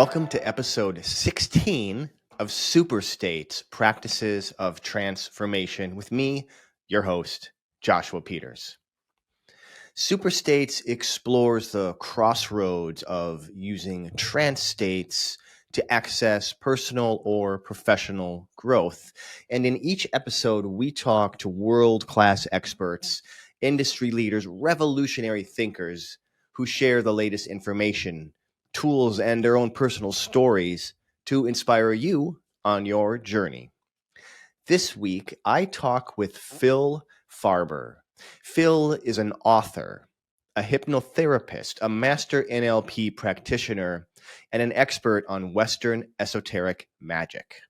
Welcome to episode 16 of Super States Practices of Transformation with me, your host, Joshua Peters. Super States explores the crossroads of using trance states to access personal or professional growth. And in each episode, we talk to world-class experts, industry leaders, revolutionary thinkers who share the latest information, tools, and their own personal stories to inspire you on your journey. This week, I talk with Phil Farber. Phil is an author, a hypnotherapist, a master NLP practitioner, and an expert on Western esoteric magic.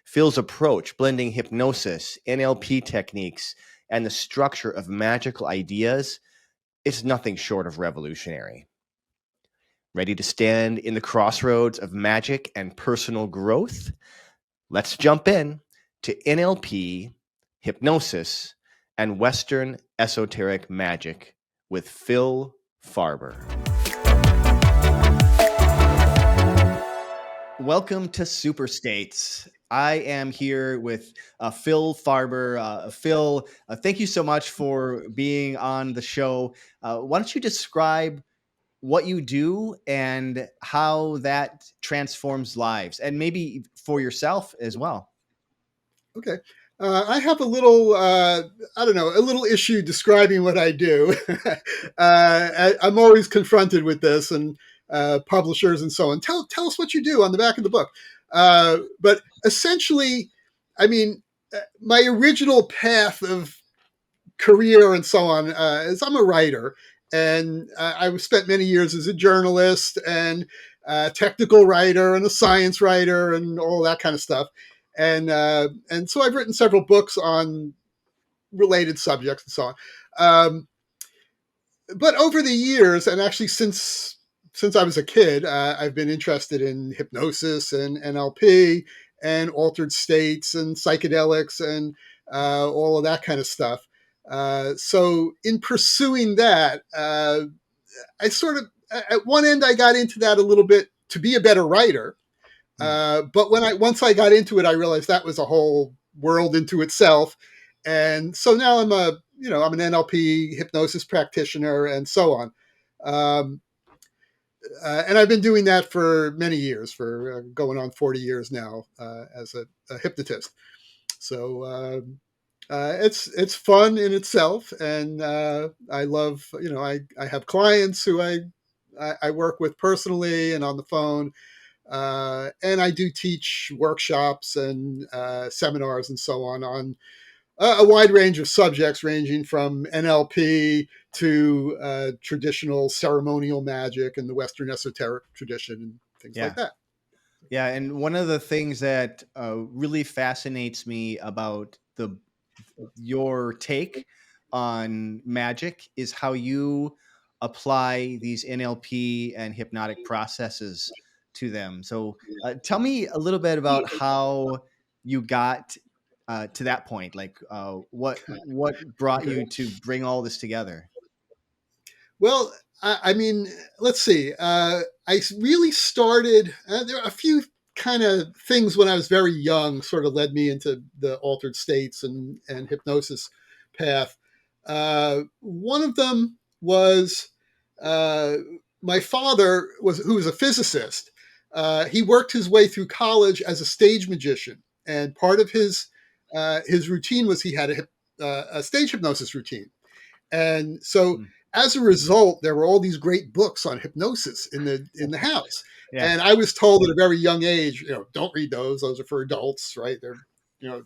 Phil's approach, blending hypnosis, NLP techniques, and the structure of magical ideas, is nothing short of revolutionary. Ready to stand in the crossroads of magic and personal growth? Let's jump in to NLP, hypnosis, and Western esoteric magic with Phil Farber. Welcome to Super States. I am here with Phil Farber. Phil, thank you so much for being on the show. Why don't you describe what you do and how that transforms lives, and maybe for yourself as well? Okay. I have a little, a little issue describing what I do. I'm always confronted with this, and publishers and so on. Tell us what you do on the back of the book. But essentially, my original path of career and so on is I'm a writer, and I spent many years as a journalist and a technical writer and a science writer and all that kind of stuff. And so I've written several books on related subjects and so on. But over the years, and actually since I was a kid, I've been interested in hypnosis and NLP and altered states and psychedelics and all of that kind of stuff. So in pursuing that, I sort of, at one end, I got into that a little bit to be a better writer. But once I got into it, I realized that was a whole world into itself. And so now I'm an NLP hypnosis practitioner and so on. And I've been doing that for many years, for going on 40 years now as a hypnotist. So it's fun in itself. And I love, I have clients who I work with personally and on the phone. And I do teach workshops and seminars and so on a wide range of subjects, ranging from NLP to traditional ceremonial magic and the Western esoteric tradition and things like that. Yeah, and one of the things that really fascinates me about your take on magic is how you apply these NLP and hypnotic processes to them. So tell me a little bit about how you got to that point. Like what brought you to bring all this together? Well, let's see. I really started, there are a few kind of things when I was very young sort of led me into the altered states and hypnosis path. One of them was my father, who was a physicist. He worked his way through college as a stage magician, and part of his routine was he had a stage hypnosis routine. And so as a result, there were all these great books on hypnosis in the house. Yeah. And I was told at a very young age, don't read those. Those are for adults, right? They're,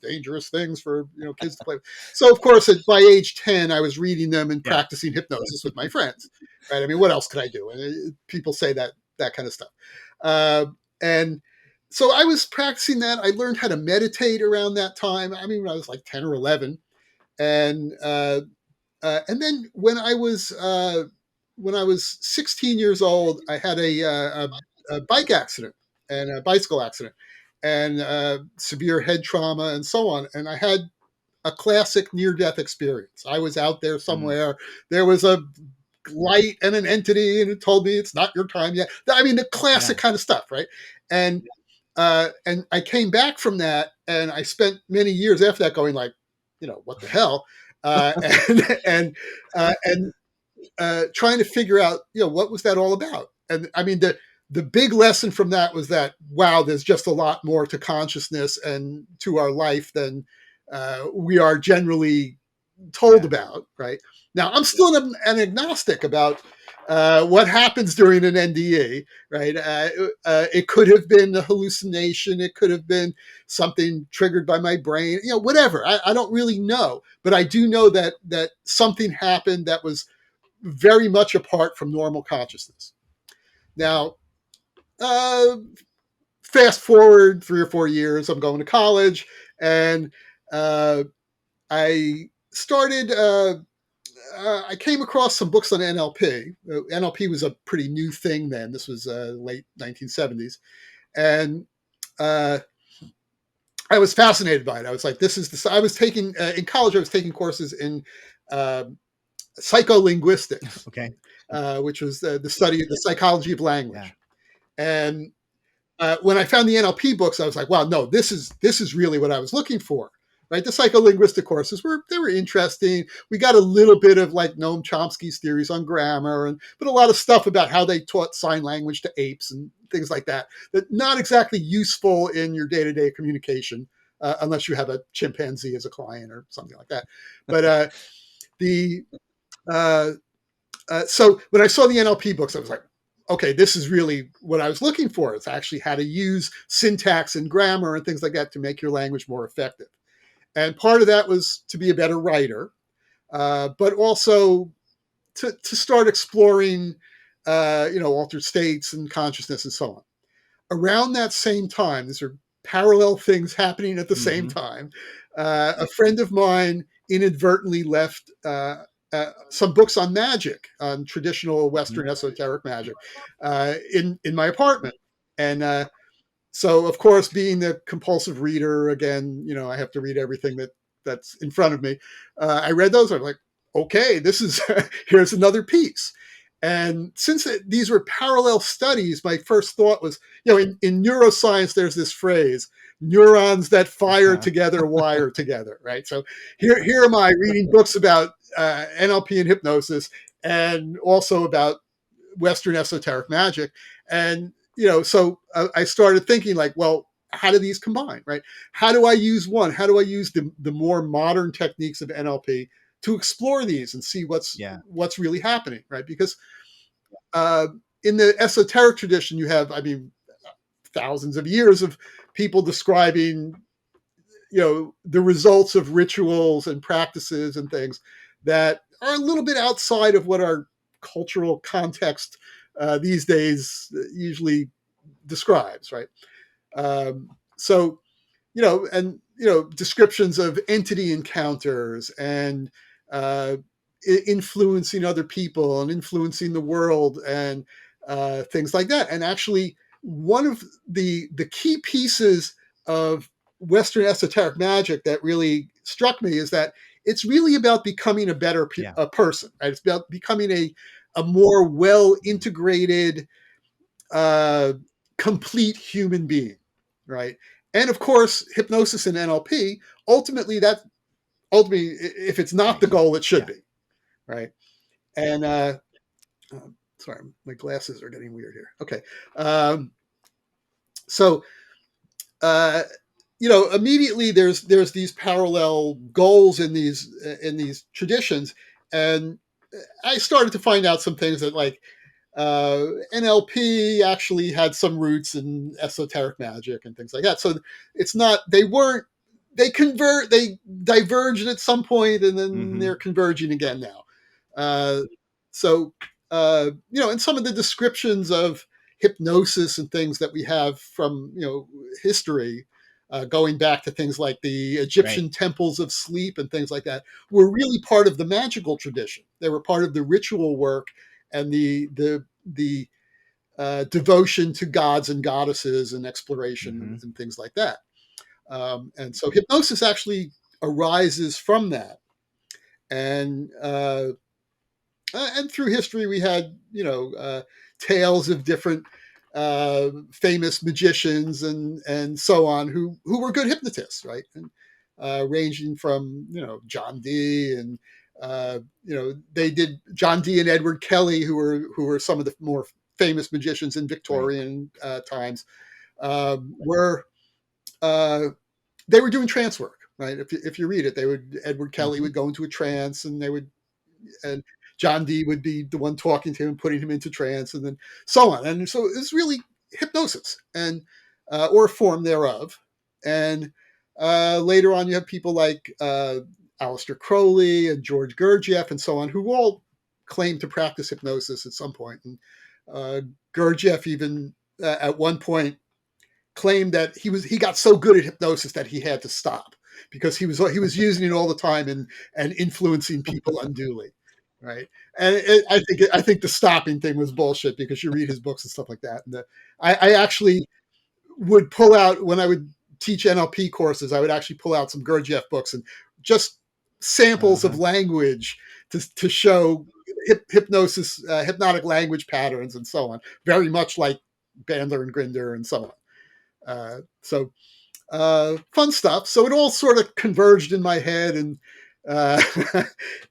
dangerous things for, kids to play with. So of course, by age 10, I was reading them and practicing hypnosis with my friends, right? I mean, what else could I do? And people say that kind of stuff. And so I was practicing that. I learned how to meditate around that time. I mean, when I was like 10 or 11. And then when I was 16 years old, I had a bike accident and a bicycle accident and severe head trauma and so on. And I had a classic near-death experience. I was out there somewhere. There was a light and an entity, and it told me it's not your time yet. I mean, the classic kind of stuff, right? And I came back from that, and I spent many years after that going like, what the hell, and trying to figure out, what was that all about? And I mean, the big lesson from that was that, wow, there's just a lot more to consciousness and to our life than we are generally told about, right? Now, I'm still an agnostic about what happens during an NDE, right? It could have been a hallucination. It could have been something triggered by my brain, whatever. I don't really know, but I do know that something happened that was very much apart from normal consciousness. Now, fast forward 3 or 4 years, I'm going to college, and I started. I came across some books on NLP. NLP was a pretty new thing then. This was late 1970s, and I was fascinated by it. I was like, "This is the." I was taking in college. I was taking courses in psycholinguistics, Okay. which was the study of the psychology of language. Yeah. And when I found the NLP books, I was like, "Wow, no, this is really what I was looking for." Right? The psycholinguistic courses were interesting. We got a little bit of like Noam Chomsky's theories on grammar, but a lot of stuff about how they taught sign language to apes and things like that. That not exactly useful in your day-to-day communication, unless you have a chimpanzee as a client or something like that. But so when I saw the NLP books, I was like, okay, this is really what I was looking for. It's actually how to use syntax and grammar and things like that to make your language more effective. And part of that was to be a better writer, but also to start exploring, altered states and consciousness and so on. Around that same time, these are parallel things happening at the same time. A friend of mine inadvertently left some books on magic, on traditional Western esoteric magic, in my apartment. And so, of course, being the compulsive reader, again, I have to read everything that's in front of me. I read those. I'm like, okay, this is here's another piece. And since these were parallel studies, my first thought was, in neuroscience, there's this phrase, neurons that fire together wire together, right? So here am I reading books about NLP and hypnosis, and also about Western esoteric magic. And, so I started thinking like, well, how do these combine, right? How do I use one? How do I use the more modern techniques of NLP to explore these and see what's really happening, right? Because in the esoteric tradition, you have, thousands of years of people describing, the results of rituals and practices and things that are a little bit outside of what our cultural context these days usually describes, right? So, descriptions of entity encounters and influencing other people and influencing the world and things like that. And actually, one of the key pieces of Western esoteric magic that really struck me is that it's really about becoming a better person. Right? It's about becoming a more well integrated, complete human being, right? And of course, hypnosis and NLP, ultimately, if it's not the goal, it should be, right? And sorry, my glasses are getting weird here. Okay. So, immediately there's these parallel goals in these traditions, and I started to find out some things that like NLP actually had some roots in esoteric magic and things like that. So it's not they diverged at some point, and then they're converging again now. And some of the descriptions of hypnosis and things that we have from history, going back to things like the Egyptian temples of sleep and things like that, were really part of the magical tradition. They were part of the ritual work and the devotion to gods and goddesses and exploration and things like that. And so hypnosis actually arises from that. And through history, we had tales of different famous magicians and so on who were good hypnotists, right? And ranging from John Dee and they did John Dee and Edward Kelly, who were some of the more famous magicians in Victorian times, were they were doing trance work, right? If you read it, Edward Kelly would go into a trance, and John Dee would be the one talking to him, putting him into trance, and then so on. And so it's really hypnosis and or a form thereof. And later on, you have people like Aleister Crowley and George Gurdjieff and so on, who all claim to practice hypnosis at some point. And Gurdjieff even at one point claimed that he got so good at hypnosis that he had to stop because he was using it all the time and influencing people unduly, right? And I think the stopping thing was bullshit because you read his books and stuff like that. And I actually would pull out when I would teach NLP courses, I would actually pull out some Gurdjieff books and just samples of language to show hypnosis, hypnotic language patterns and so on, very much like Bandler and Grinder and so on. So fun stuff. So it all sort of converged in my head, and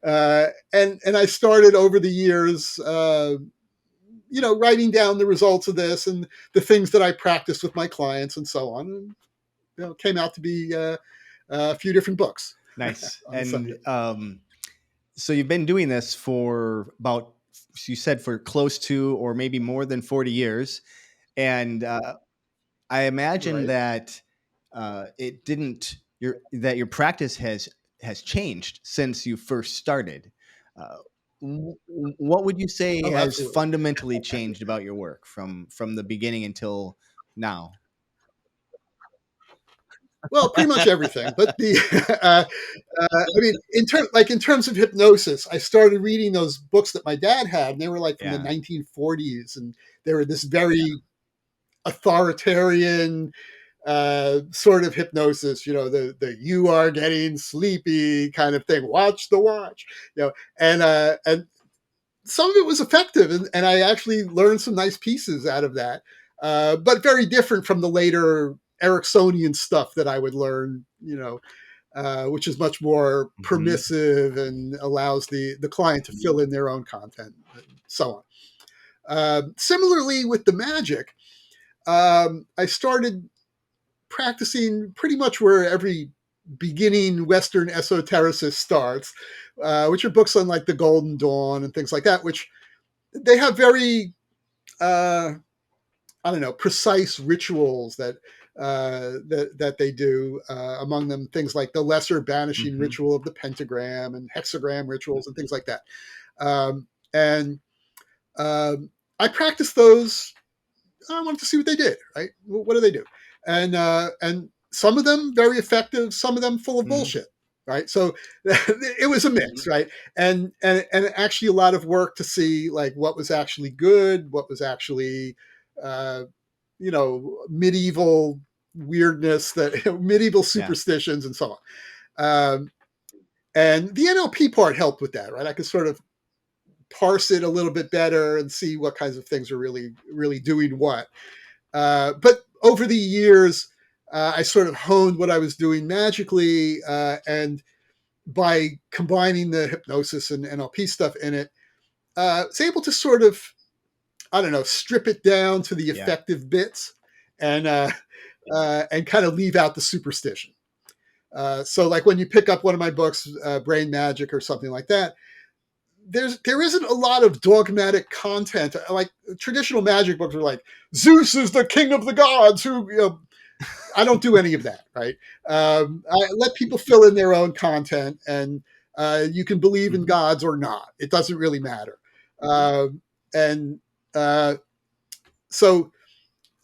and I started over the years, writing down the results of this and the things that I practiced with my clients and so on. And it came out to be a few different books. Nice. And so you've been doing this for about, you said, for close to or maybe more than 40 years, and I imagine that your practice has changed since you first started. What would you say has fundamentally changed about your work from the beginning until now? Well, pretty much everything. But I mean, in terms of hypnosis, I started reading those books that my dad had, and they were like from the 1940s, and they were this very authoritarian sort of hypnosis, the you are getting sleepy kind of thing. Watch the watch, and some of it was effective, and I actually learned some nice pieces out of that, but very different from the later Ericksonian stuff that I would learn, which is much more permissive and allows the client to fill in their own content and so on. Similarly with the Magick, I started practicing pretty much where every beginning Western esotericist starts, which are books on like the Golden Dawn and things like that, which they have very, precise rituals that they do. Among them, things like the lesser banishing ritual of the pentagram and hexagram rituals and things like that. I practiced those. I wanted to see what they did, right? What do they do? And some of them very effective, some of them full of bullshit, right? So it was a mix, right? And actually a lot of work to see like what was actually good, what was actually medieval weirdness, medieval superstitions and so on. And the NLP part helped with that, right? I could sort of parse it a little bit better and see what kinds of things are really, really doing what. But over the years, I sort of honed what I was doing magically, and by combining the hypnosis and NLP stuff in it, was able to sort of, strip it down to the effective bits and kind of leave out the superstition. So like when you pick up one of my books, Brain Magic or something like that, there isn't a lot of dogmatic content. Like traditional magic books are like, Zeus is the king of the gods who, I don't do any of that, right? I let people fill in their own content, and you can believe in gods or not. It doesn't really matter. So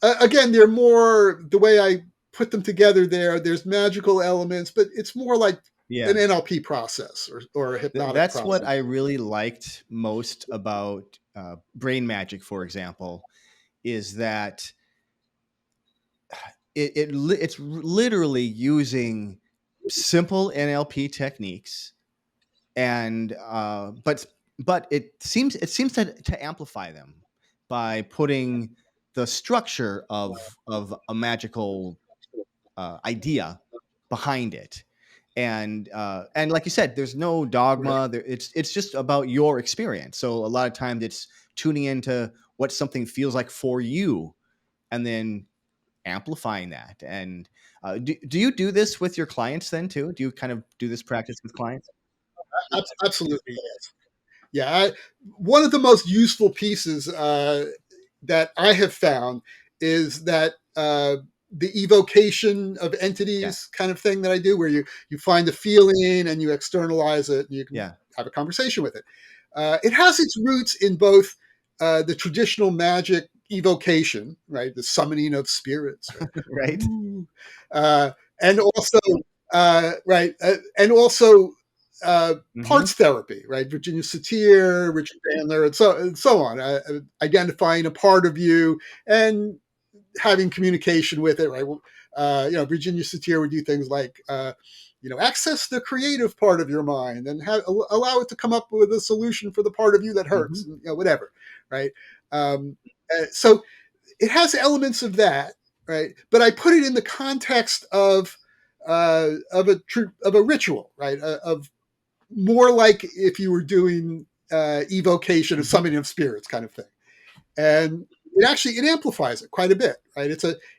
again, they're more the way I put them together there's magical elements, but it's more like an NLP process or a hypnotic That's process. what I really liked most about Brain Magic, for example, is that it's literally using simple NLP techniques, and but it seems to amplify them by putting the structure of a magical idea behind it. And like you said, there's no dogma there. It's just about your experience. So a lot of times it's tuning into what something feels like for you, and then amplifying that. And do you do this with your clients then too? Do you kind of do this practice with clients? Absolutely, yes. Yeah, one of the most useful pieces that I have found is that the evocation of entities kind of thing that I do, where you find a feeling and you externalize it, and you can have a conversation with it. It has its roots in both the traditional magic evocation, right, the summoning of spirits, right, and also and also parts therapy, right? Virginia Satir, Richard Bandler, and so on. Identifying a part of you and having communication with it, right? Virginia Satir would do things like, access the creative part of your mind and allow it to come up with a solution for the part of you that hurts, whatever, right? So it has elements of that, right? But I put it in the context of a ritual, right? Of more like if you were doing evocation of summoning of spirits kind of thing. And it amplifies it quite a bit, right?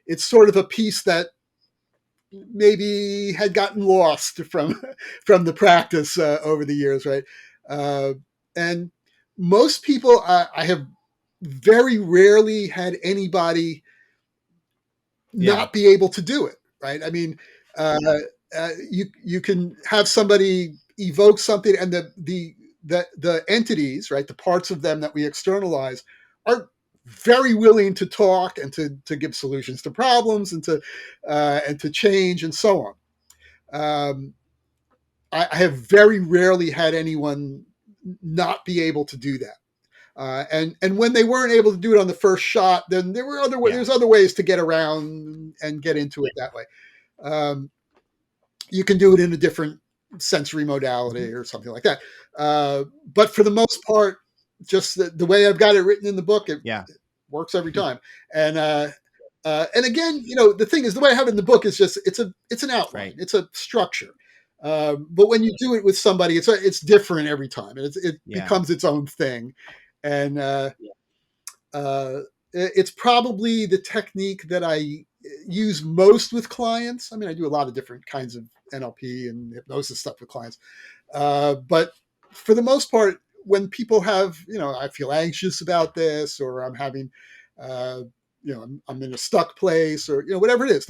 It's sort of a piece that maybe had gotten lost from the practice over the years, right? And most people, I have very rarely had anybody not be able to do it, right? I mean, you can have somebody evoke something, and the entities, right, the parts of them that we externalize, are very willing to talk and to give solutions to problems and to change and so on. I have very rarely had anyone not be able to do that. And when they weren't able to do it on the first shot, then there were there's other ways to get around and get into it that way. You can do it in a different sensory modality or something like that. But for the most part, just the way I've got it written in the book, it works every time. And again, the thing is, the way I have it in the book is just it's an outline, it's a structure. But when you do it with somebody, it's different every time, and it becomes its own thing. And it's probably the technique that I use most with clients. I mean, I do a lot of different kinds of NLP and hypnosis stuff with clients, but for the most part, when people have, I feel anxious about this, or I'm having, I'm in a stuck place, or whatever it is,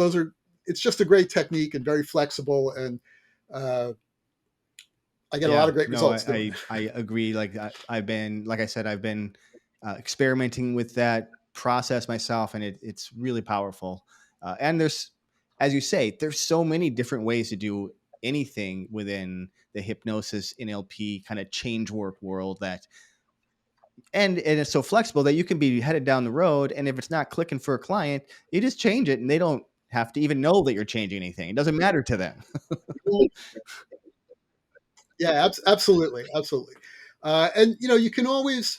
it's just a great technique and very flexible, and I get a lot of great results. I agree. Like I've been experimenting with that process myself, and it's really powerful. And there's, as you say, there's so many different ways to do anything within the hypnosis NLP kind of change work world, and it's so flexible that you can be headed down the road, and if it's not clicking for a client, you just change it, and they don't have to even know that you're changing anything. It doesn't matter to them. Yeah, absolutely. And you can always.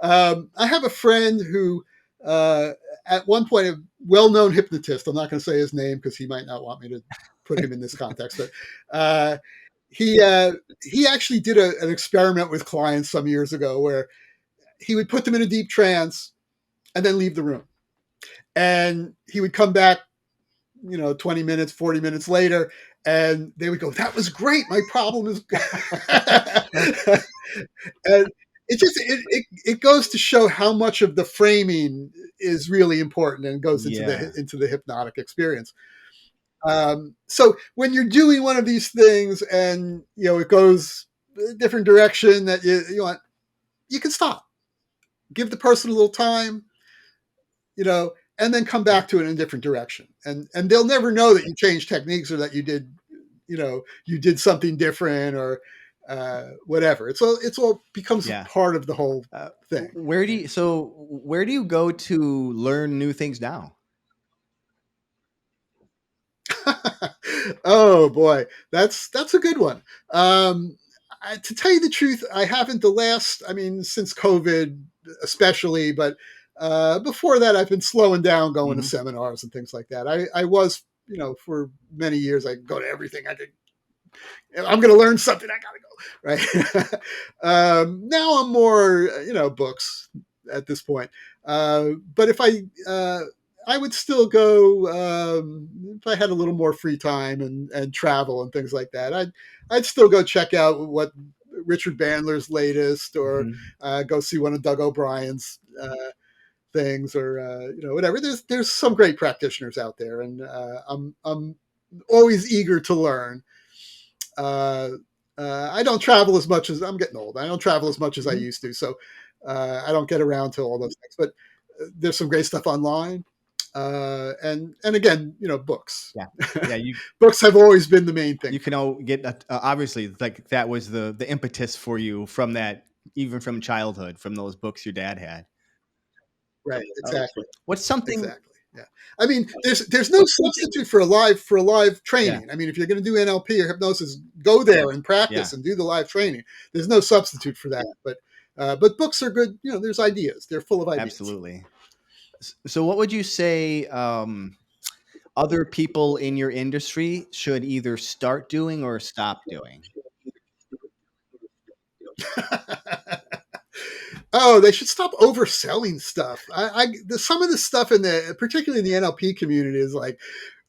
I have a friend who, at one point, a well-known hypnotist. I'm not going to say his name because he might not want me to put him in this context. But he actually did an experiment with clients some years ago where he would put them in a deep trance and then leave the room, and he would come back 20 minutes, 40 minutes later, and they would go, "That was great. My problem is," and it goes to show how much of the framing is really important and goes into the hypnotic experience. So when you're doing one of these things and it goes a different direction that you want, you can stop, give the person a little time, and then come back to it in a different direction. And they'll never know that you changed techniques or that you did, you did something different or whatever. It's all becomes part of the whole thing. Where do you go to learn new things now? Oh boy, that's a good one. To tell you the truth, I haven't since COVID especially, but Before that, I've been slowing down, going to seminars and things like that. I was, for many years, I go to everything. I'm going to learn something. I got to go. Right. Now I'm more, books at this point. But if I would still go if I had a little more free time and travel and things like that. I'd still go check out what Richard Bandler's latest, or go see one of Doug O'Brien's things, or whatever. There's some great practitioners out there, and I'm always eager to learn. I don't travel as much as I'm getting old. I don't travel as much as I used to, so I don't get around to all those things. But there's some great stuff online, and again, books. Yeah. Books have always been the main thing. You can all get obviously, like, that was the impetus for you from that, even from childhood, from those books your dad had. Right. Exactly. What's something? Exactly. Yeah. I mean, there's no substitute for a live training. Yeah. I mean, if you're going to do NLP or hypnosis, go there and practice and do the live training. There's no substitute for that. But books are good. There's ideas. They're full of ideas. Absolutely. So what would you say other people in your industry should either start doing or stop doing? Oh, they should stop overselling stuff. Some of the stuff particularly in the NLP community is like,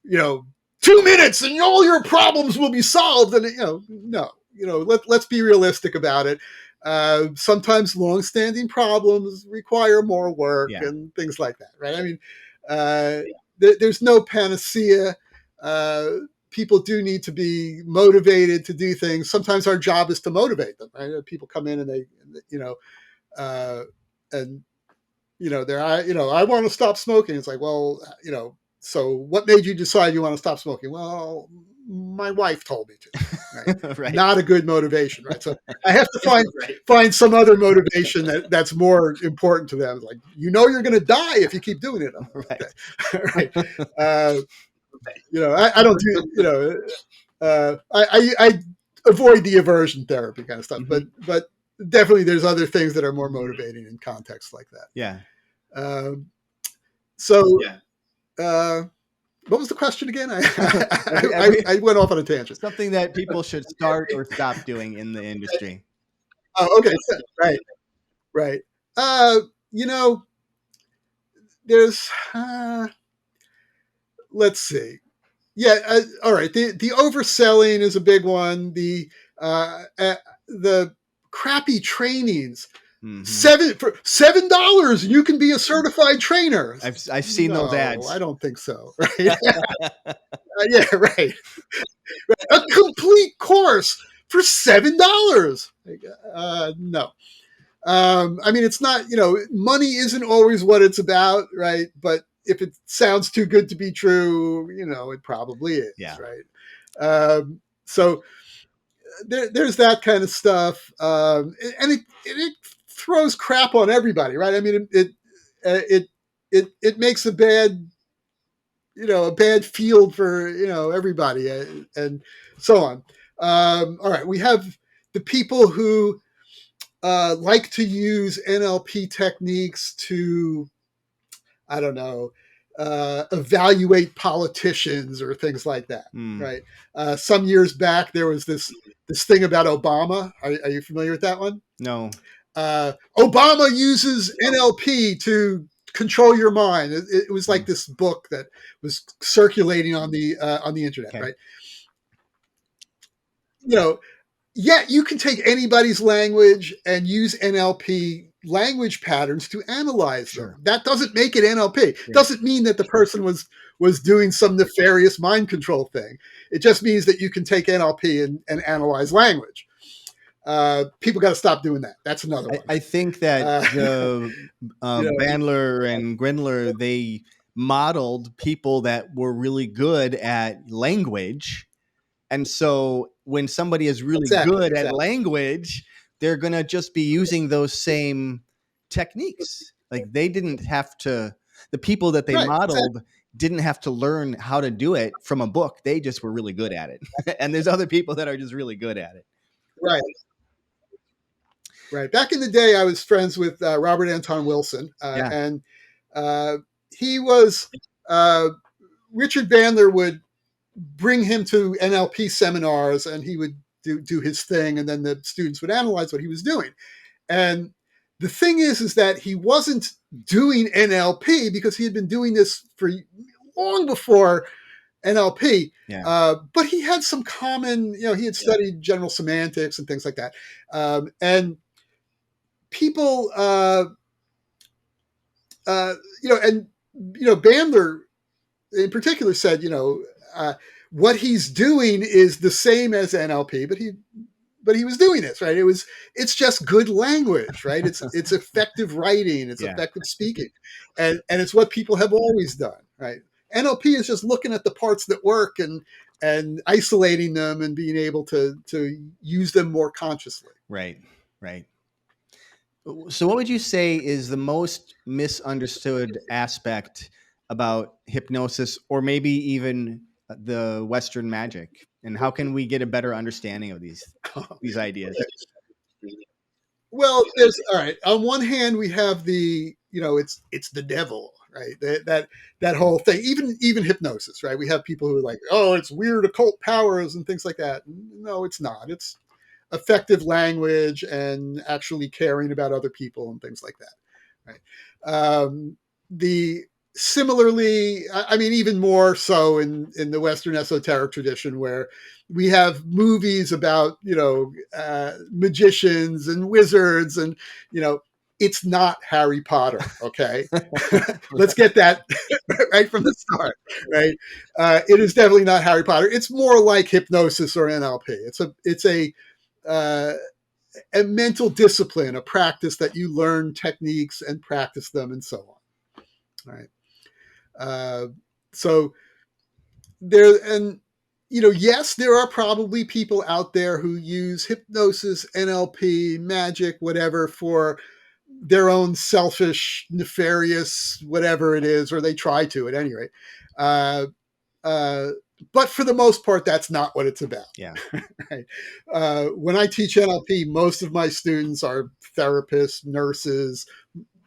2 minutes and all your problems will be solved. And no, let's be realistic about it. Sometimes long-standing problems require more work and things like that, right? I mean, there's no panacea. People do need to be motivated to do things. Sometimes our job is to motivate them, right? People come in and they, I want to stop smoking. It's like, well, so what made you decide you want to stop smoking? Well, my wife told me to. Right? Right. Not a good motivation, right? So I have to find some other motivation that's more important to them. Like, you're going to die if you keep doing it. Right. Okay. Right. I don't do. I avoid the aversion therapy kind of stuff, but definitely there's other things that are more motivating in contexts like that. Yeah. What was the question again? I went off on a tangent. Something that people should start or stop doing in the industry. Oh, okay. Right. There's, let's see. Yeah. All right. The overselling is a big one. The crappy trainings. For $7 you can be a certified trainer. I've seen those ads. I don't think so. Right? Yeah, right. A complete course for $7. No. I mean, it's not, money isn't always what it's about, right? But if it sounds too good to be true, it probably is, right? So there's that kind of stuff, and it throws crap on everybody, right? I mean, it makes a bad field for everybody, and so on. All right, we have the people who like to use NLP techniques to, I don't know, evaluate politicians or things like that, right? Some years back, there was this thing about Obama. Are you familiar with that one? No. Obama uses NLP to control your mind. It was like this book that was circulating on the internet, right? You can take anybody's language and use NLP language patterns to analyze them. That doesn't make it NLP. It doesn't mean that the person was doing some nefarious mind control thing. It just means that you can take NLP and analyze language. People got to stop doing that. That's another one. I think that Bandler and Grindler, they modeled people that were really good at language. And so when somebody is really good at language, they're going to just be using those same techniques. Like, they didn't have to, the people that they modeled didn't have to learn how to do it from a book. They just were really good at it. And there's other people that are just really good at it. Right. Right. Back in the day, I was friends with Robert Anton Wilson, and He was Richard Bandler would bring him to NLP seminars, and he would do his thing, and then the students would analyze what he was doing. And the thing is that he wasn't doing NLP because he had been doing this for long before NLP. Yeah. But he had some common, he had studied general semantics and things like that. And people, Bandler in particular said, what he's doing is the same as NLP, but he was doing this, right? It's just good language, right? It's effective writing, it's effective speaking, and it's what people have always done, right? NLP is just looking at the parts that work and isolating them and being able to use them more consciously. Right. So what would you say is the most misunderstood aspect about hypnosis, or maybe even the Western magic? And how can we get a better understanding of these ideas? Well, there's all right. On one hand, we have it's the devil, right? That whole thing. Even hypnosis, right? We have people who are like, oh, it's weird occult powers and things like that. No, it's not. It's effective language and actually caring about other people and things like that, right? The Similarly, I mean, even more so in the Western esoteric tradition, where we have movies about magicians and wizards, and it's not Harry Potter. Okay, let's get that right from the start. Right, it is definitely not Harry Potter. It's more like hypnosis or NLP. It's a mental discipline, a practice that you learn techniques and practice them and so on. All right. So there, and yes, there are probably people out there who use hypnosis, NLP, magic, whatever, for their own selfish, nefarious, whatever it is, or they try to, at any rate. But for the most part, that's not what it's about. Yeah. Right. When I teach NLP, most of my students are therapists, nurses,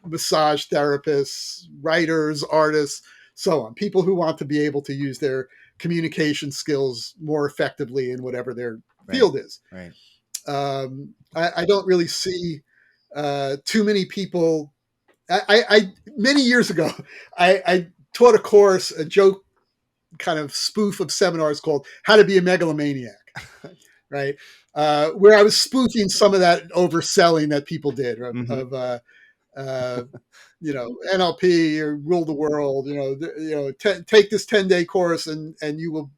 massage therapists, writers, artists, so on. People who want to be able to use their communication skills more effectively in whatever their field is. Right. I don't really see too many people. I many years ago, I taught a course, a joke kind of spoof of seminars called "How to Be a Megalomaniac," right? Where I was spoofing some of that overselling that people did of NLP or rule the world. Take this 10-day course and you will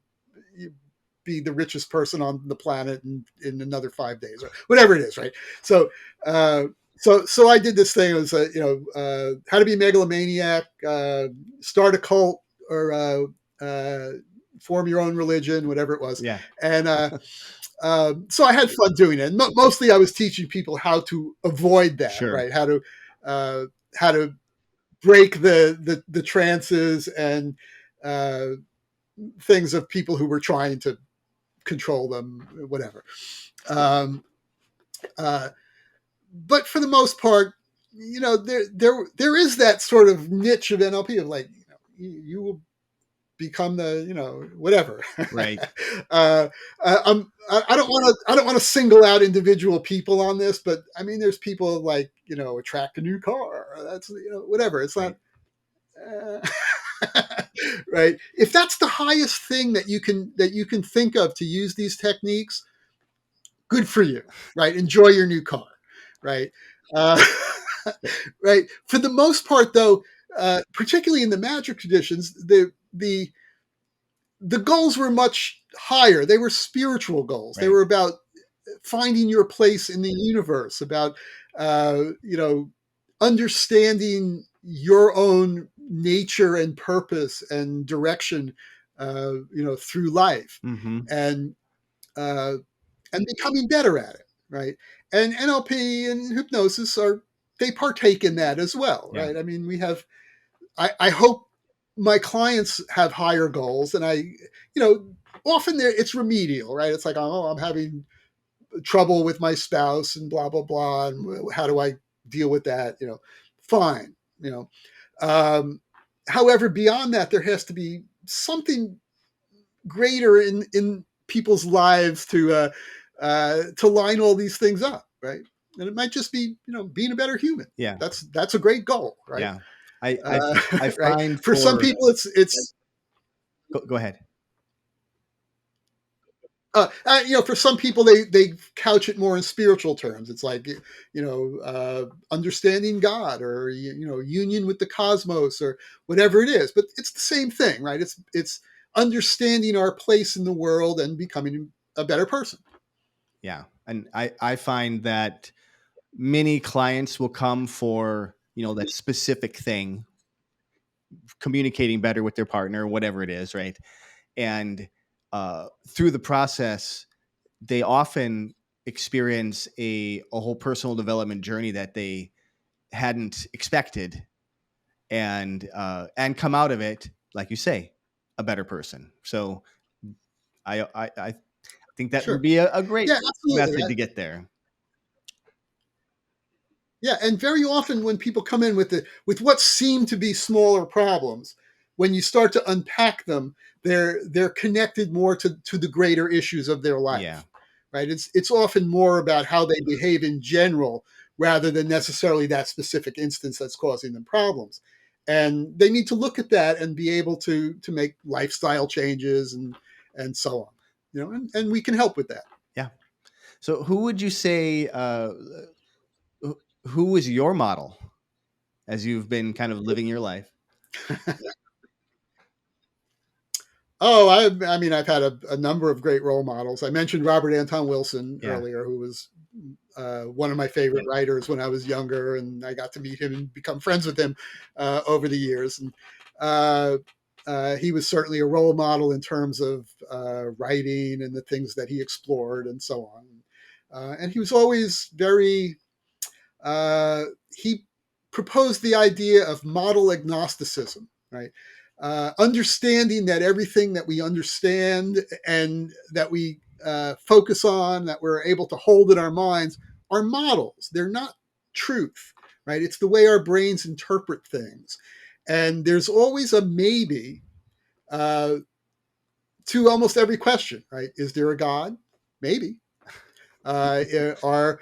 be the richest person on the planet in another 5 days, or whatever it is, right? So I did this thing. It was how to be a megalomaniac, start a cult, or form your own religion, whatever it was. Yeah. And so I had fun doing it. Mostly I was teaching people how to avoid that, Sure. right? How to break the trances and things of people who were trying to control them, whatever. But for the most part, there is that sort of niche of NLP of like, you will become the whatever. Right. I don't want to single out individual people on this, but I mean, there's people like attract a new car. That's whatever. It's not right. If that's the highest thing that you can think of to use these techniques, good for you. Right. Enjoy your new car. Right. Right. For the most part, though, particularly in the Magick traditions, the goals were much higher. They were spiritual goals. Right. They were about finding your place in the universe, about understanding your own nature and purpose and direction, through life, and becoming better at it, right? And NLP and hypnosis they partake in that as well, right? I mean, we have. I hope my clients have higher goals, and often it's remedial, right? It's like, oh, I'm having trouble with my spouse and blah blah blah, and how do I deal with that? Fine, However, beyond that, there has to be something greater in people's lives to line all these things up, right? And it might just be, being a better human. Yeah. That's a great goal, right? Yeah. I Right. find For some for people, it's go ahead. for some people, they couch it more in spiritual terms. It's like, understanding God, or union with the cosmos, or whatever it is. But it's the same thing, right? It's understanding our place in the world and becoming a better person. Yeah. And I find that many clients will come for, that specific thing, communicating better with their partner, whatever it is, right? And through the process, they often experience a whole personal development journey that they hadn't expected, and come out of it, like you say, a better person. So I think that would Sure. be a great Yeah, absolutely. method to get there. Yeah, and very often when people come in with what seem to be smaller problems, when you start to unpack them, they're connected more to the greater issues of their Yeah. life. Right? It's often more about how they behave in general rather than necessarily that specific instance that's causing them problems. And they need to look at that and be able to make lifestyle changes and so on. And we can help with that. Yeah. So who would you say who was your model as you've been kind of living your life? Oh, I mean, I've had a number of great role models. I mentioned Robert Anton Wilson Yeah. earlier, who was one of my favorite writers when I was younger, and I got to meet him and become friends with him over the years. And he was certainly a role model in terms of writing and the things that he explored and so on. And he was always very, he proposed the idea of model agnosticism, right? Understanding that everything that we understand and that we focus on, that we're able to hold in our minds, are models. They're not truth, right? It's the way our brains interpret things. And there's always a maybe uh, to almost every question, right? Is there a God? Maybe. Are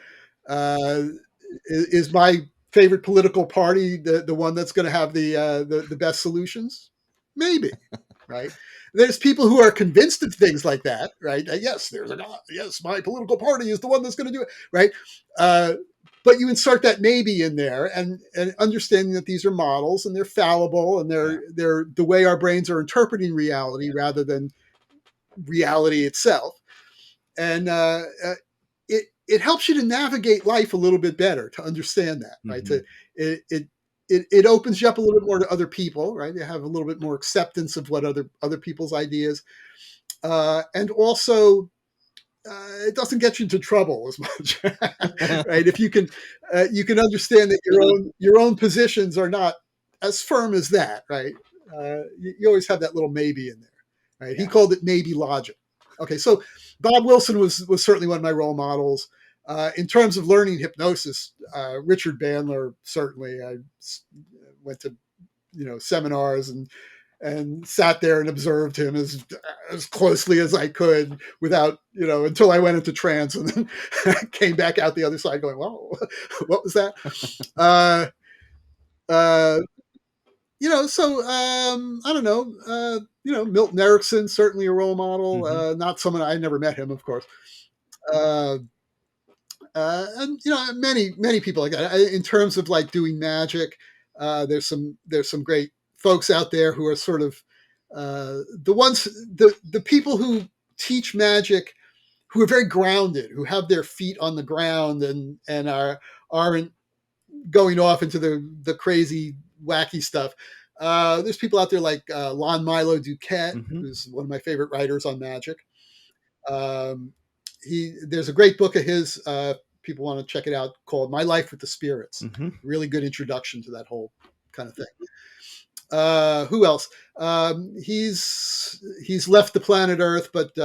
is my favorite political party the one that's going to have the best solutions? Maybe, right? There's people who are convinced of things like that, right? Yes, there's a God. Yes, my political party is the one that's going to do it, right? But you insert that maybe in there, and understanding that these are models and they're fallible, and they're the way our brains are interpreting reality rather than reality itself. And it helps you to navigate life a little bit better, to understand that, right? Mm-hmm. It opens you up a little bit more to other people, right? You have a little bit more acceptance of what other people's ideas, and also it doesn't get you into trouble as much, right? If you can understand that your own positions are not as firm as that, right? You always have that little maybe in there, right? Yeah. He called it maybe logic. Okay, so Bob Wilson was certainly one of my role models. In terms of learning hypnosis, Richard Bandler, certainly. I went to seminars and sat there and observed him as closely as I could without, until I went into trance, and then came back out the other side going, "Wow, what was that?" Uh, uh, so I don't know. Milton Erickson, certainly a role model. Mm-hmm. Not someone, I never met him, of course. Uh, and many people like that. In terms of like doing magic, there's some great folks out there who are sort of the people who teach magic, who are very grounded, who have their feet on the ground, and aren't going off into the crazy wacky stuff. There's people out there like Lon Milo Duquette, Mm-hmm. who's one of my favorite writers on magic. Um, there's a great book of his. People want to check it out, called "My Life with the Spirits." Mm-hmm. Really good introduction to that whole kind of thing. Who else? He's left the planet Earth, but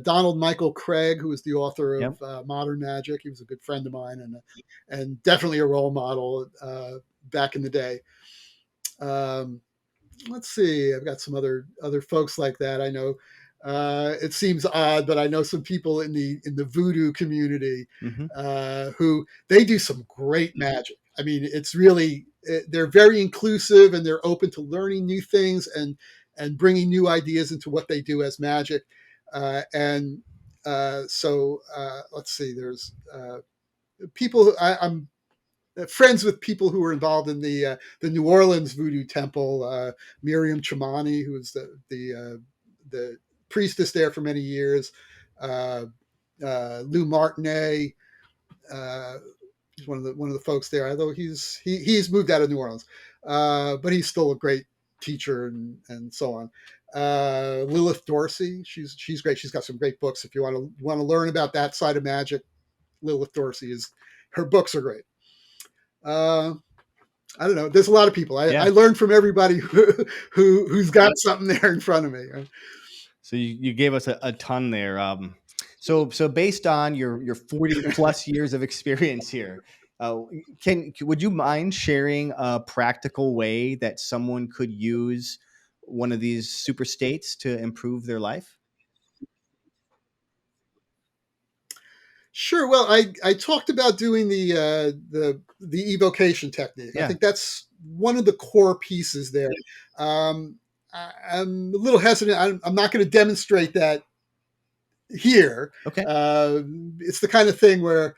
Donald Michael Craig, who is the author of Yep. Modern Magic, he was a good friend of mine, and definitely a role model back in the day. Um, let's see. I've got some other folks like that. I know. It seems odd, but I know some people in the voodoo community Mm-hmm. who they do some great magic. I mean, it's really they're very inclusive and they're open to learning new things and bringing new ideas into what they do as magic. And so let's see. There's people I'm friends with people who were involved in the New Orleans Voodoo Temple. Miriam Chamani, who was the priestess there for many years. Uh, Lou Martinet, he's one of the folks there. Although he's moved out of New Orleans, but he's still a great teacher and so on. Lilith Dorsey, she's great. She's got some great books. If you want to learn about that side of magic, Lilith Dorsey is her books are great. I don't know. There's a lot of people. I learn from everybody who's got something there in front of me. Right? So you gave us a ton there. So based on your 40 plus years of experience here, would you mind sharing a practical way that someone could use one of these super states to improve their life? Sure. Well, I talked about doing the evocation technique. Yeah. I think that's one of the core pieces there. I'm a little hesitant. I'm not going to demonstrate that here. Okay. It's the kind of thing where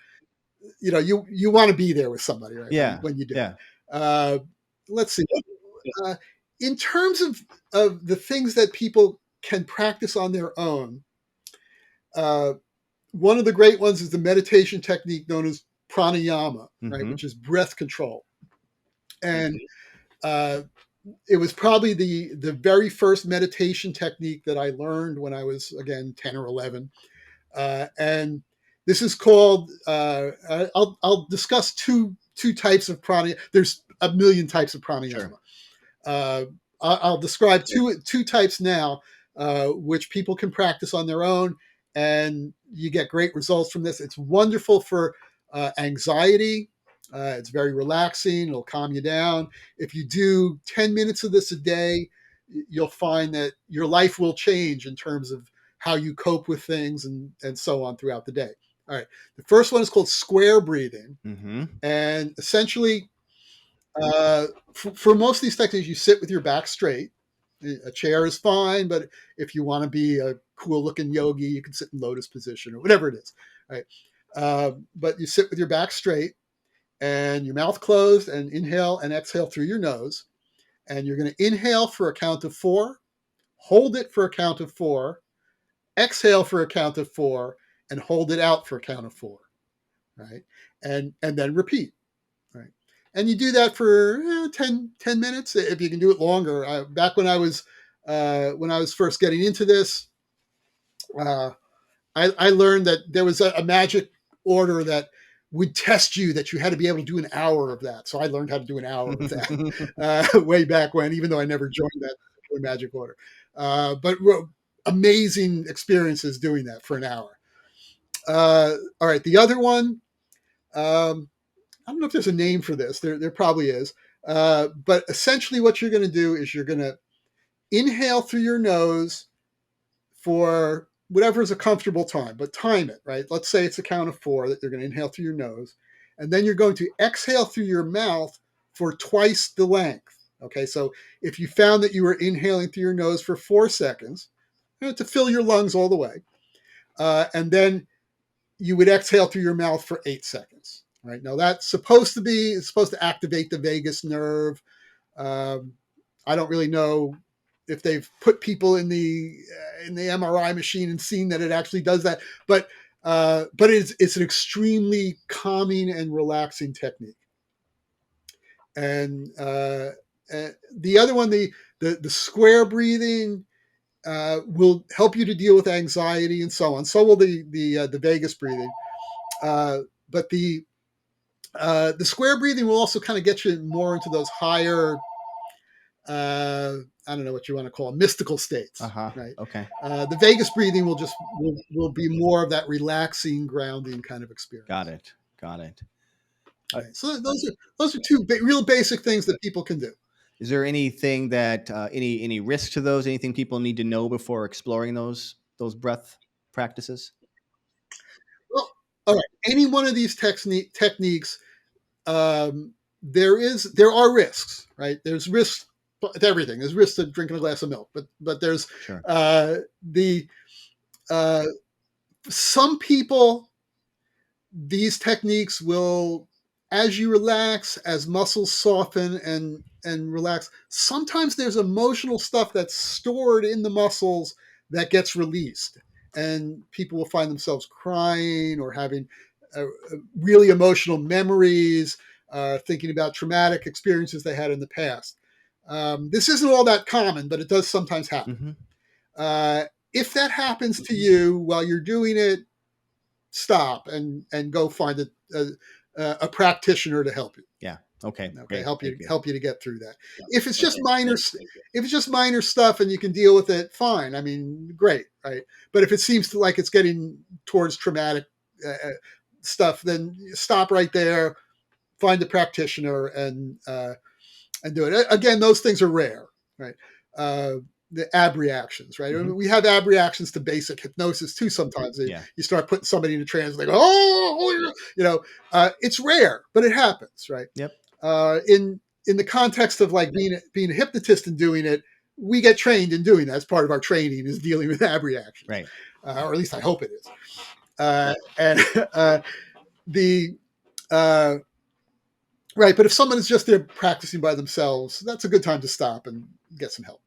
you want to be there with somebody, right? Yeah. When you do. Yeah. Let's see. In terms of the things that people can practice on their own, one of the great ones is the meditation technique known as pranayama, right, which is breath control. And it was probably the very first meditation technique that I learned when I was, again, 10 or 11. And this is called, I'll discuss two types of pranayama. There's a million types of pranayama. Sure. I'll describe two types now, which people can practice on their own, and you get great results from this. It's wonderful for anxiety. It's very relaxing. It'll calm you down. If you do 10 minutes of this a day, you'll find that your life will change in terms of how you cope with things and so on throughout the day. All right. The first one is called square breathing. Mm-hmm. And essentially, for most of these techniques, you sit with your back straight. A chair is fine, but if you want to be a cool looking yogi, you can sit in lotus position or whatever it is. Right? But you sit with your back straight and your mouth closed and inhale and exhale through your nose. And you're going to inhale for a count of 4, hold it for a count of 4, exhale for a count of 4, and hold it out for a count of 4. Right? And then repeat. Right. And you do that for 10 minutes. If you can do it longer. Back when I was first getting into this, I learned that there was a magic order that would test you that you had to be able to do an hour of that. So I learned how to do an hour of that way back when, even though I never joined that magic order. But amazing experiences doing that for an hour. All right. The other one, I don't know if there's a name for this. There probably is. But essentially what you're going to do is you're going to inhale through your nose for whatever is a comfortable time, but time it, right? Let's say it's a count of 4 that you're going to inhale through your nose. And then you're going to exhale through your mouth for twice the length. Okay, so if you found that you were inhaling through your nose for 4 seconds, to fill your lungs all the way, and then you would exhale through your mouth for 8 seconds. Right now, it's supposed to activate the vagus nerve. I don't really know if they've put people in the MRI machine and seen that it actually does that, but it's an extremely calming and relaxing technique. And the other one, the square breathing, will help you to deal with anxiety and so on. So will the vagus breathing, but the square breathing will also kind of get you more into those higher, I don't know what you want to call them, mystical states. Right. Okay. The vagus breathing will be more of that relaxing, grounding kind of experience. Got it. Right. So those are two real basic things that people can do. Is there anything that any risk to those? Anything people need to know before exploring those breath practices? Well, all right. Any one of these techniques, there are risks, right? There's risks to everything. There's risks to drinking a glass of milk, but there's Sure. the some people, these techniques will, as you relax, as muscles soften and relax, sometimes there's emotional stuff that's stored in the muscles that gets released, and people will find themselves crying or having really emotional memories, thinking about traumatic experiences they had in the past. This isn't all that common, but it does sometimes happen. Mm-hmm. If that happens to you while you're doing it, stop and go find a practitioner to help you. Yeah. Okay. Okay. Great. Help you to get through that. If it's just minor, if it's just minor stuff and you can deal with it, fine. I mean, great, right? But if it seems like it's getting towards traumatic stuff, then stop right there, find a practitioner, and do it. Again, those things are rare, right? The ab reactions, right? Mm-hmm. We have ab reactions to basic hypnosis too. Sometimes Yeah. you start putting somebody in a trance, they go, oh, it's rare, but it happens, right? Yep. In the context of like being a hypnotist and doing it, we get trained in doing that. That's part of our training, is dealing with ab reactions, Right. Or at least I hope it is. The right, but if someone is just there practicing by themselves, that's a good time to stop and get some help.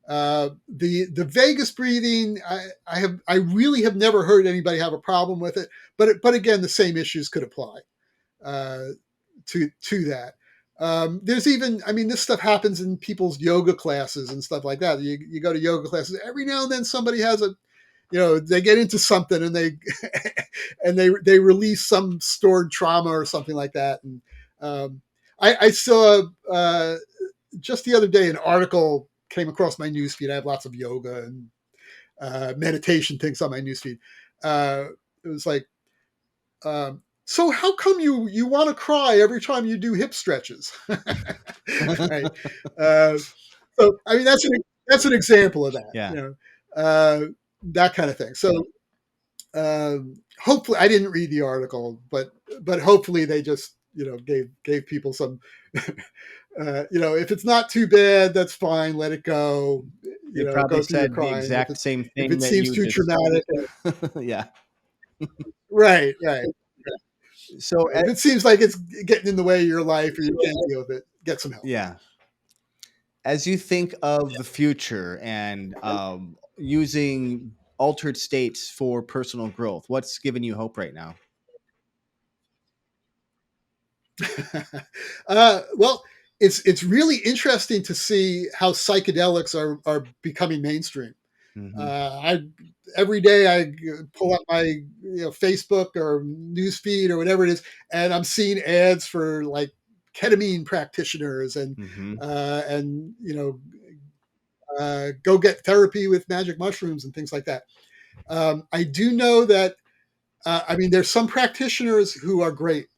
The vagus breathing, I really have never heard anybody have a problem with it, but again, the same issues could apply to that. There's even, I mean, this stuff happens in people's yoga classes and stuff like that. You go to yoga classes, every now and then somebody has they get into something and they they release some stored trauma or something like that. And I saw just the other day an article came across my newsfeed. I have lots of yoga and meditation things on my newsfeed. It was like, so how come you want to cry every time you do hip stretches? Right. So I mean that's an example of that. Yeah. That kind of thing. So hopefully, I didn't read the article, but hopefully they just gave people some. If it's not too bad, that's fine. Let it go. They probably Go through your said the crying. exact same If thing it that seems you too just. traumatic, Yeah. right. So If it seems like it's getting in the way of your life or you can't deal with it, get some help. yeah. As you think of the future and using altered states for personal growth, what's giving you hope right now? Well, it's really interesting to see how psychedelics are becoming mainstream. Mm-hmm. Every day I pull up my Facebook or news feed or whatever it is, and I'm seeing ads for like ketamine practitioners and Mm-hmm. go get therapy with magic mushrooms and things like that. I do know that I mean there's some practitioners who are great,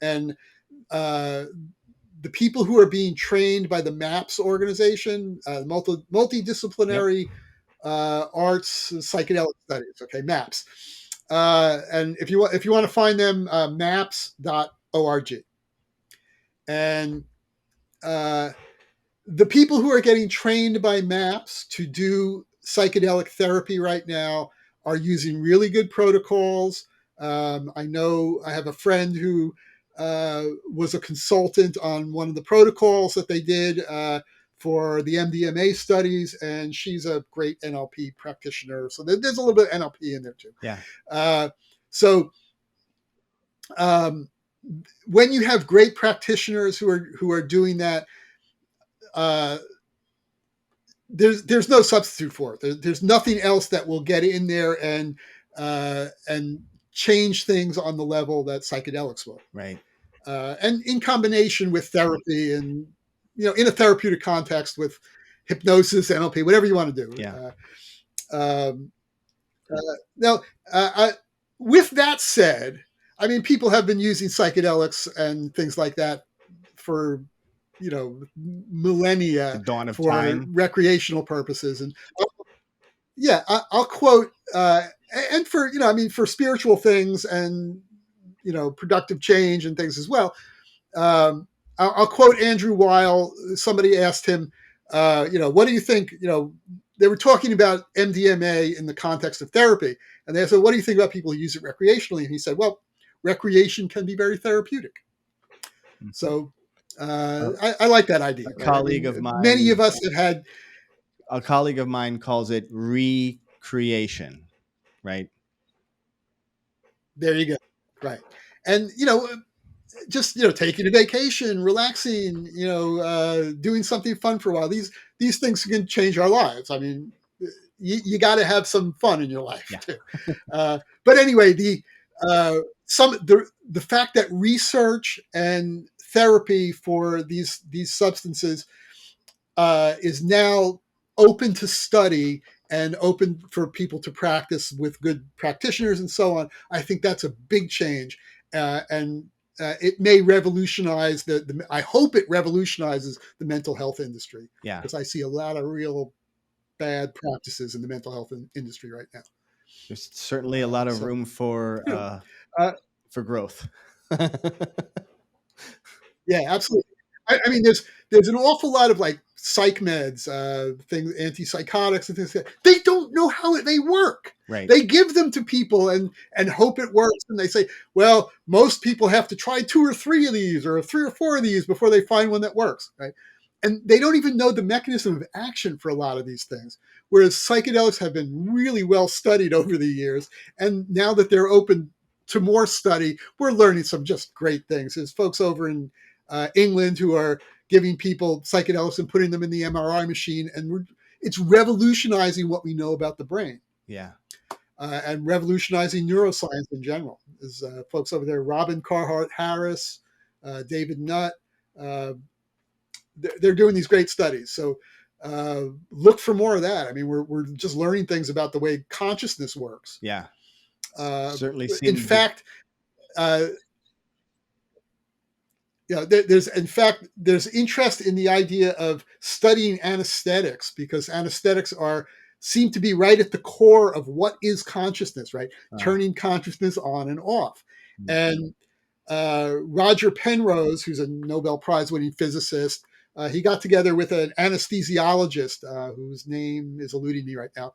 and the people who are being trained by the MAPS organization, multidisciplinary arts psychedelic studies. Okay, MAPS. And if you want to find them, maps.org. And the people who are getting trained by MAPS to do psychedelic therapy right now are using really good protocols. I know I have a friend who was a consultant on one of the protocols that they did for the MDMA studies, and she's a great NLP practitioner. So there's a little bit of NLP in there too. Yeah. So when you have great practitioners who are doing that, there's no substitute for it. There's nothing else that will get in there and change things on the level that psychedelics will. Right. And in combination with therapy and in a therapeutic context with hypnosis, NLP, whatever you want to do. Yeah. Now, with that said, I mean, people have been using psychedelics and things like that for millennia The dawn of for time. recreational purposes. And yeah, I'll quote, and for, for spiritual things and, productive change and things as well. I'll quote Andrew Weil. Somebody asked him, what do you think? They were talking about MDMA in the context of therapy. And they said, what do you think about people who use it recreationally? And he said, well, recreation can be very therapeutic. So I like that idea. A Right? colleague of mine, many of us have had. A colleague of mine calls it recreation, right? There you go. Right. And, just, taking a vacation, relaxing, doing something fun for a while. These things can change our lives. I mean, you got to have some fun in your life too. But anyway, the fact that research and therapy for these substances is now open to study and open for people to practice with good practitioners and so on. I think that's a big change, and it may revolutionize I hope it revolutionizes the mental health industry. Yeah, because I see a lot of real bad practices in the mental health industry right now. there's certainly a lot of room for growth. Yeah, absolutely. I mean, there's an awful lot of like psych meds, things, antipsychotics, and things like that. They don't know how they work. Right. They give them to people and hope it works. And they say, well, most people have to try 2 or 3 of these, or 3 or 4 of these before they find one that works. Right. And they don't even know the mechanism of action for a lot of these things. Whereas psychedelics have been really well studied over the years. And now that they're open to more study, we're learning some just great things. There's folks over in England who are giving people psychedelics and putting them in the MRI machine, and it's revolutionizing what we know about the brain. Yeah, and revolutionizing neuroscience in general. There's folks over there, Robin Carhart Harris, David Nutt. They're doing these great studies. So look for more of that. I mean, we're just learning things about the way consciousness works. Yeah, certainly. In fact. There's interest in the idea of studying anesthetics, because anesthetics seem to be right at the core of what is consciousness, right? Turning consciousness on and off. And Roger Penrose, who's a Nobel Prize winning physicist, he got together with an anesthesiologist whose name is eluding me right now,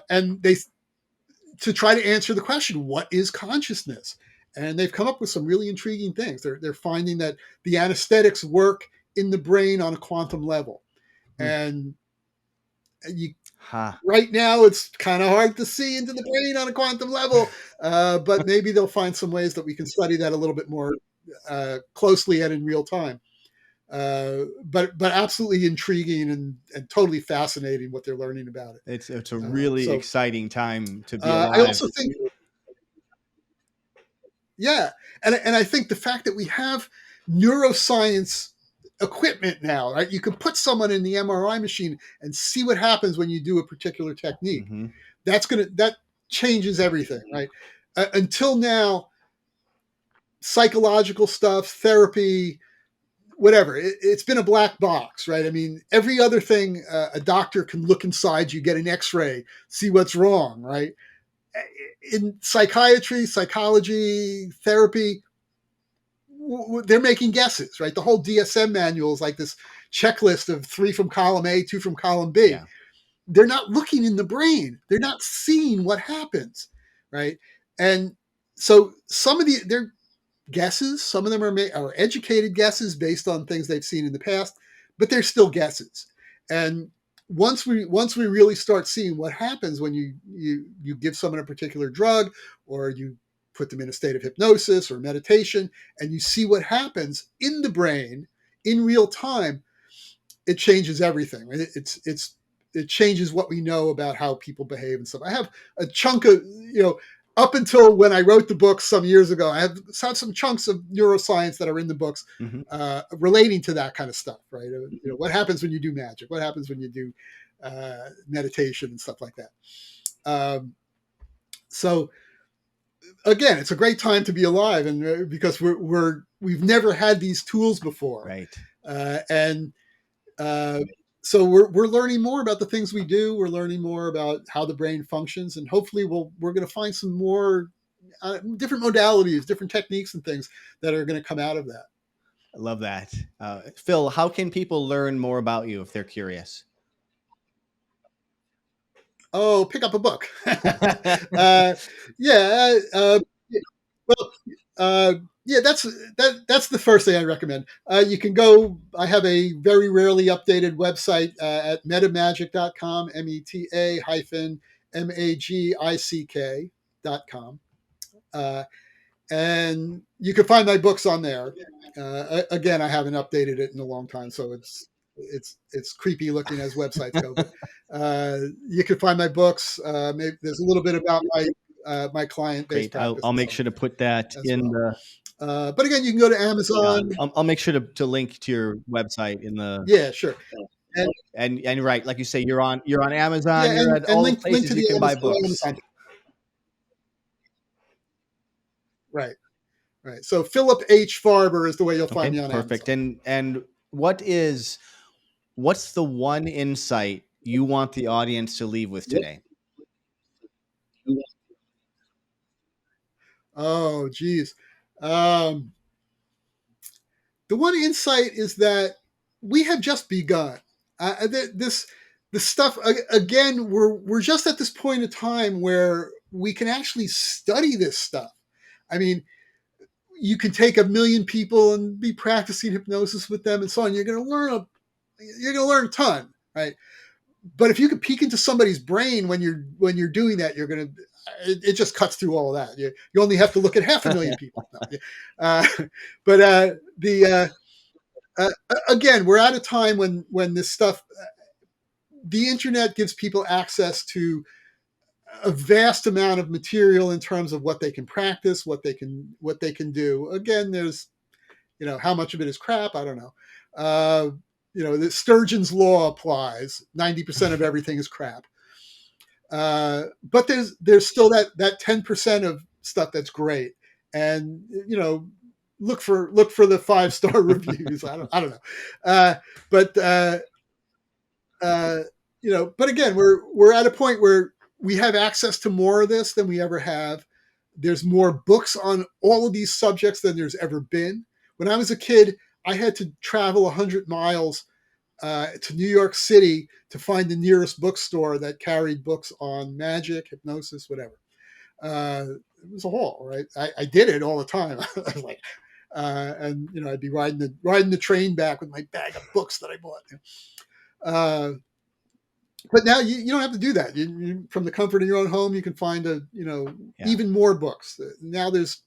and to try to answer the question, what is consciousness? And they've come up with some really intriguing things. They're finding that the anesthetics work in the brain on a quantum level. And right now it's kind of hard to see into the brain on a quantum level, but maybe they'll find some ways that we can study that a little bit more closely and in real time. But absolutely intriguing and totally fascinating what they're learning about it. It's a really exciting time to be alive. I also think, yeah, and I think the fact that we have neuroscience equipment now, right? You can put someone in the MRI machine and see what happens when you do a particular technique. Mm-hmm. That changes everything, right? Until now, psychological stuff, therapy, whatever, it's been a black box, right? I mean, every other thing, a doctor can look inside you, get an X-ray, see what's wrong, right? In psychiatry, psychology, therapy, they're making guesses, right? The whole DSM manual is like this checklist of 3 from column A, 2 from column B. Yeah. They're not looking in the brain. They're not seeing what happens, right? And so they're guesses. Some of them are educated guesses based on things they've seen in the past, but they're still guesses. And once we really start seeing what happens when you give someone a particular drug, or you put them in a state of hypnosis or meditation, and you see what happens in the brain in real time, it changes everything. It changes what we know about how people behave and stuff. I have a chunk of, up until when I wrote the book some years ago, I have some chunks of neuroscience that are in the books, mm-hmm. Relating to that kind of stuff, right? What happens when you do magic? What happens when you do meditation and stuff like that? So again, it's a great time to be alive, and because we've never had these tools before, right? And so we're learning more about the things we do. We're learning more about how the brain functions, and hopefully we're going to find some more different modalities, different techniques, and things that are going to come out of that. I love that. Phil, how can people learn more about you if they're curious? Oh, pick up a book. Yeah. Well, yeah, that's the first thing I recommend. You can go. I have a very rarely updated website at metamagick.com, meta-magick.com, and you can find my books on there. Again, I haven't updated it in a long time, so it's creepy looking as websites go. But you can find my books. Maybe there's a little bit about my client-based Great. practice. I'll make sure to put that in well. the. But again, you can go to Amazon. I'll make sure to link to your website in the. Yeah, sure. And right, like you say, you're on Amazon. Yeah, You're at and all link places to you the can buy Amazon. books. Right. So Philip H. Farber is the way you'll find me on perfect. Amazon. And what's the one insight you want the audience to leave with today? Oh, geez. The one insight is that we have just begun. This stuff again. We're just at this point in time where we can actually study this stuff. I mean, you can take 1 million people and be practicing hypnosis with them and so on. You're going to learn a ton, right? But if you could peek into somebody's brain when you're doing that, you're going to it just cuts through all that. You only have to look at 500,000 people. But again, we're at a time when this stuff, the internet gives people access to a vast amount of material in terms of what they can practice, what they can do. Again, there's, how much of it is crap, I don't know. The Sturgeon's law applies. 90% of everything is crap. But there's still that 10% of stuff that's great. And, look for the 5-star reviews. I don't know. But again, we're at a point where we have access to more of this than we ever have. There's more books on all of these subjects than there's ever been. When I was a kid, I had to travel 100 miles to New York City to find the nearest bookstore that carried books on magic, hypnosis, whatever. It was a haul, right? I did it all the time. I was like, and I'd be riding the train back with my bag of books that I bought. But now you don't have to do that. You, from the comfort of your own home, you can find even more books. Now there's,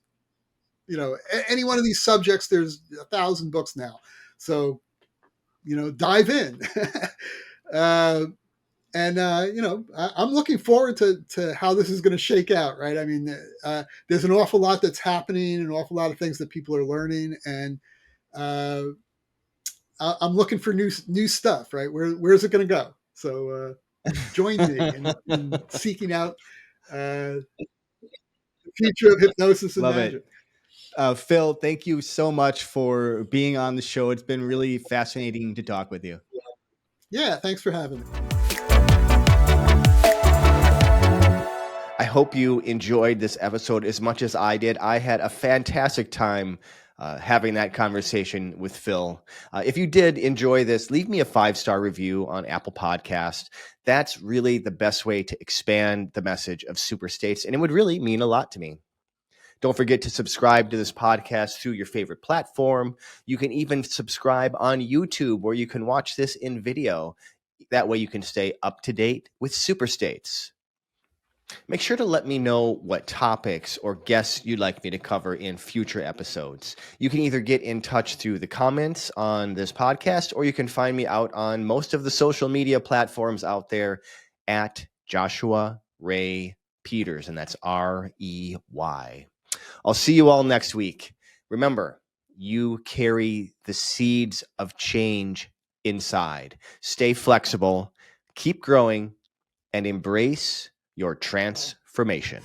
any one of these subjects, there's 1,000 books now. So, dive in. I'm looking forward to how this is going to shake out, right? I mean, there's an awful lot that's happening, an awful lot of things that people are learning, and I'm looking for new stuff, right? Where's it going to go? So join me in seeking out the future of hypnosis and Love magic. Phil, thank you so much for being on the show. It's been really fascinating to talk with you. Yeah, thanks for having me. I hope you enjoyed this episode as much as I did. I had a fantastic time having that conversation with Phil. If you did enjoy this, leave me a 5-star review on Apple Podcast. That's really the best way to expand the message of super states, and it would really mean a lot to me. Don't forget to subscribe to this podcast through your favorite platform. You can even subscribe on YouTube, where you can watch this in video. That way you can stay up to date with super states. Make sure to let me know what topics or guests you'd like me to cover in future episodes. You can either get in touch through the comments on this podcast, or you can find me out on most of the social media platforms out there at Joshua Ray Peters, and that's REY. I'll see you all next week. Remember, you carry the seeds of change inside. Stay flexible, keep growing, and embrace your transformation.